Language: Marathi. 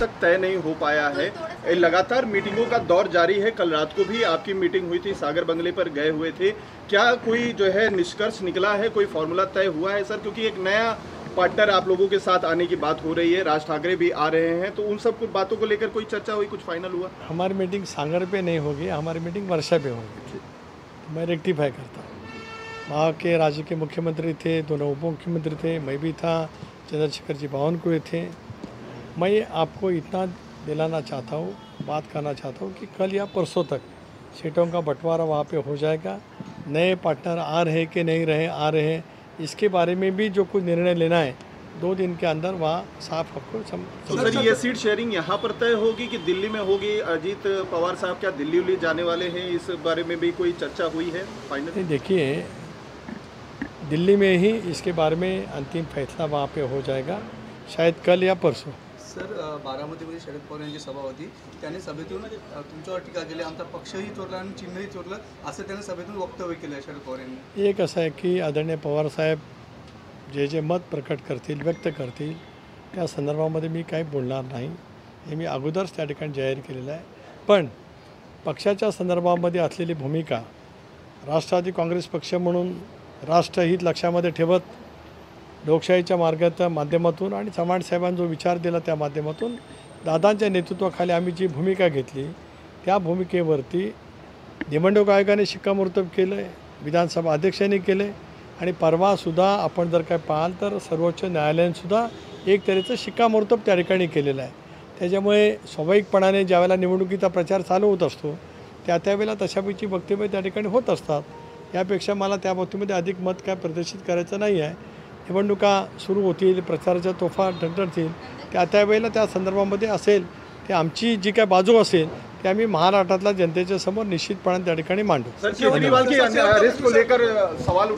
तक तय नहीं हो पाया है। लगातार मीटिंगों का दौर जारी है। कल रात को भी आपकी मीटिंग हुई थी, सागर बंगले पर गए हुए थे। क्या कोई जो है निष्कर्ष निकला है, कोई फॉर्मूला तय हुआ है सर? क्योंकि एक नया पार्टनर आप लोगों के साथ आने की बात हो रही है, राज ठाकरे भी आ रहे हैं, तो उन सब कुछ बातों को लेकर कोई चर्चा हुई, कुछ फाइनल हुआ? हमारी मीटिंग सागर पे नहीं होगी, हमारी मीटिंग वर्षा पे होगी। मैं रेक्टिफाई करता हूँ। वहाँ के राज्य के मुख्यमंत्री थे, दोनों उप मुख्यमंत्री थे, मैं भी था, चंद्रशेखर जी बावनकुळे थे। मैं आपको इतना दिलाना चाहता हूँ, बात करना चाहता हूँ कि कल या परसों तक सीटों का बंटवारा वहाँ पे हो जाएगा। नए पार्टनर आ रहे कि नहीं रहे, आ रहे हैं, इसके बारे में भी जो कुछ निर्णय लेना है 2 दिन के अंदर वहाँ साफ आपको तो सर ये सीट शेयरिंग यहाँ पर तय होगी कि दिल्ली में होगी? अजीत पवार साहब क्या दिल्ली जाने वाले हैं, इस बारे में भी कोई चर्चा हुई है फाइनल? देखिए, दिल्ली में ही इसके बारे में अंतिम फैसला वहाँ पे हो जाएगा, शायद कल या परसों। सर, बारामतीमध्ये शरद पवार यांची सभा होती, त्याने सभेतून तुमच्यावर टीका केली, आमचा पक्षही चोरला आणि चिन्हही चोरलं, असं त्याने सभेतून वक्तव्य केलं आहे शरद पवार यांनी। एक असं आहे की आदरणीय पवारसाहेब जे मत प्रकट करतील, व्यक्त करतील, त्या संदर्भामध्ये मी काही बोलणार नाही, हे मी अगोदरच त्या ठिकाणी जाहीर केलेलं आहे। पण पक्षाच्या संदर्भामध्ये असलेली भूमिका, राष्ट्रवादी काँग्रेस पक्ष म्हणून राष्ट्रहित लक्षामध्ये ठेवत लोकशाहीच्या मार्गाच्या माध्यमातून आणि चव्हाण साहेबांनी जो विचार दिला त्या माध्यमातून दादांच्या नेतृत्वाखाली आम्ही जी भूमिका घेतली त्या भूमिकेवरती निवडणूक आयोगाने शिक्कामोर्तब केलं आहे, विधानसभा अध्यक्षांनी केलं आहे आणि परवासुद्धा आपण जर काय पाहाल तर सर्वोच्च न्यायालयानेसुद्धा एक तऱ्हेचं शिक्कामोर्तब त्या ठिकाणी केलेलं आहे। त्याच्यामुळे स्वाभाविकपणाने ज्यावेळेला निवडणुकीचा प्रचार चालू होत असतो त्यावेळेला तशापैकी वक्तव्य त्या ठिकाणी होत असतात। यापेक्षा मला त्या बाबतीमध्ये अधिक मत काय प्रदर्शित करायचं नाही आहे। निवडणुका सुरू होतील, प्रचाराच्या तोफा ठणठणतील, त्यावेळेला त्या संदर्भामध्ये असेल ते आमची जी काय बाजू असेल ते आम्ही महाराष्ट्रातल्या जनतेच्या समोर निश्चितपणे त्या ठिकाणी मांडू। सर केजरीवाल की अरेस्ट को लेकर सवाल